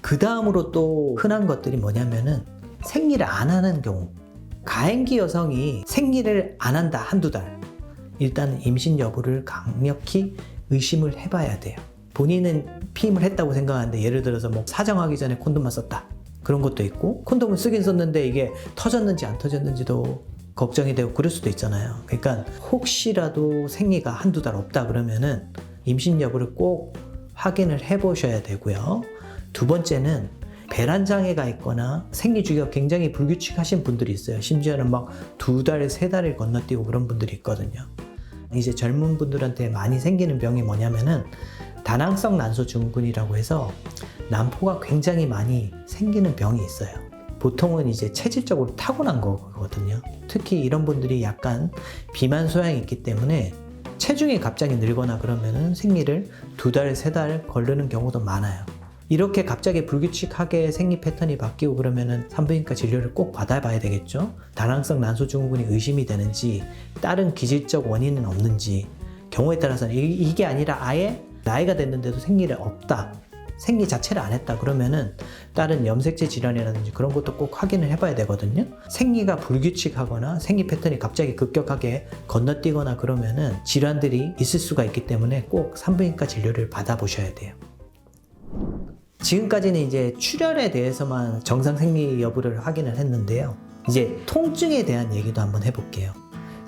그 다음으로 또 흔한 것들이 뭐냐면은 생리를 안 하는 경우. 가임기 여성이 생리를 안 한다 한두 달, 일단 임신 여부를 강력히 의심을 해봐야 돼요. 본인은 피임을 했다고 생각하는데 예를 들어서 뭐 사정하기 전에 콘돔만 썼다, 그런 것도 있고, 콘돔을 쓰긴 썼는데 이게 터졌는지 안 터졌는지도 걱정이 되고 그럴 수도 있잖아요. 그러니까 혹시라도 생리가 한두 달 없다 그러면은 임신 여부를 꼭 확인을 해 보셔야 되고요. 두 번째는 배란 장애가 있거나 생리 주기가 굉장히 불규칙하신 분들이 있어요. 심지어는 막 2달, 3달을 건너뛰고 그런 분들이 있거든요. 이제 젊은 분들한테 많이 생기는 병이 뭐냐면은 다낭성 난소 증후군이라고 해서 난포가 굉장히 많이 생기는 병이 있어요. 보통은 이제 체질적으로 타고난 거거든요. 특히 이런 분들이 약간 비만 소양이 있기 때문에 체중이 갑자기 늘거나 그러면은 생리를 2달, 3달 걸리는 경우도 많아요. 이렇게 갑자기 불규칙하게 생리 패턴이 바뀌고 그러면은 산부인과 진료를 꼭 받아봐야 되겠죠. 다낭성 난소증후군이 의심이 되는지, 다른 기질적 원인은 없는지, 경우에 따라서는 이게 아니라 아예 나이가 됐는데도 생리를 없다, 생리 자체를 안 했다 그러면은 다른 염색체 질환이라든지 그런 것도 꼭 확인을 해봐야 되거든요. 생리가 불규칙하거나 생리 패턴이 갑자기 급격하게 건너뛰거나 그러면은 질환들이 있을 수가 있기 때문에 꼭 산부인과 진료를 받아보셔야 돼요. 지금까지는 이제 출혈에 대해서만 정상 생리 여부를 확인을 했는데요. 이제 통증에 대한 얘기도 한번 해볼게요.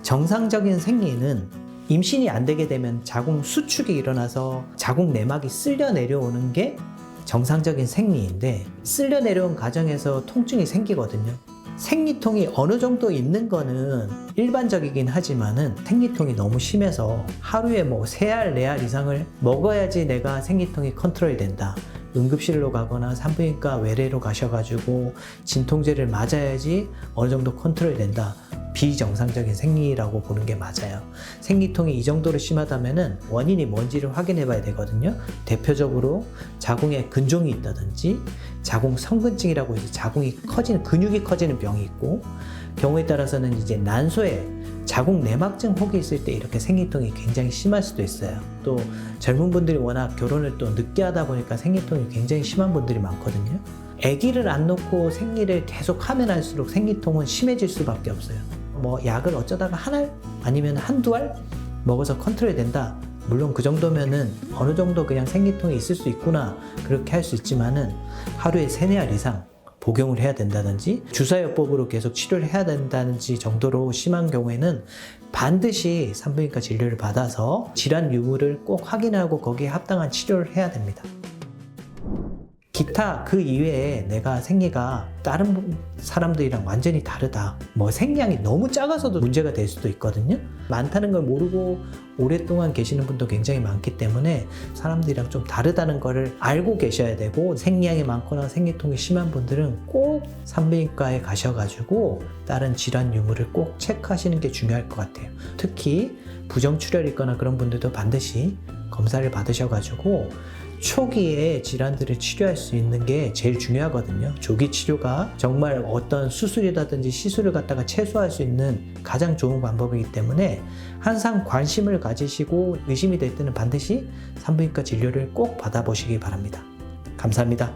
정상적인 생리는 임신이 안 되게 되면 자궁 수축이 일어나서 자궁 내막이 쓸려 내려오는 게 정상적인 생리인데, 쓸려 내려온 과정에서 통증이 생기거든요. 생리통이 어느 정도 있는 거는 일반적이긴 하지만은 생리통이 너무 심해서 하루에 뭐 3알, 4알 이상을 먹어야지 내가 생리통이 컨트롤이 된다, 응급실로 가거나 산부인과 외래로 가셔가지고 진통제를 맞아야지 어느 정도 컨트롤이 된다, 비정상적인 생리라고 보는 게 맞아요. 생리통이 이 정도로 심하다면은 원인이 뭔지를 확인해 봐야 되거든요. 대표적으로 자궁에 근종이 있다든지 자궁 성근증이라고 해서 자궁이 커지는, 근육이 커지는 병이 있고, 경우에 따라서는 이제 난소에 자궁 내막증 혹이 있을 때 이렇게 생리통이 굉장히 심할 수도 있어요. 또 젊은 분들이 워낙 결혼을 또 늦게 하다 보니까 생리통이 굉장히 심한 분들이 많거든요. 아기를 안 놓고 생리를 계속 하면 할수록 생리통은 심해질 수밖에 없어요. 뭐 약을 어쩌다가 한 알 아니면 한두 알 먹어서 컨트롤이 된다, 물론 그 정도면은 어느 정도 그냥 생리통이 있을 수 있구나 그렇게 할 수 있지만은 하루에 3-4알 이상 복용을 해야 된다든지 주사요법으로 계속 치료를 해야 된다든지 정도로 심한 경우에는 반드시 산부인과 진료를 받아서 질환 유무를 꼭 확인하고 거기에 합당한 치료를 해야 됩니다. 기타 그 이외에 내가 생리가 다른 사람들이랑 완전히 다르다, 뭐 생리량이 너무 작아서도 문제가 될 수도 있거든요. 많다는 걸 모르고 오랫동안 계시는 분도 굉장히 많기 때문에 사람들이랑 좀 다르다는 거를 알고 계셔야 되고, 생리량이 많거나 생리통이 심한 분들은 꼭 산부인과에 가셔가지고 다른 질환 유무를 꼭 체크하시는 게 중요할 것 같아요. 특히 부정출혈이 있거나 그런 분들도 반드시 검사를 받으셔가지고 초기에 질환들을 치료할 수 있는 게 제일 중요하거든요. 조기 치료가 정말 어떤 수술이라든지 시술을 갖다가 최소화할 수 있는 가장 좋은 방법이기 때문에 항상 관심을 가지시고 의심이 될 때는 반드시 산부인과 진료를 꼭 받아보시기 바랍니다. 감사합니다.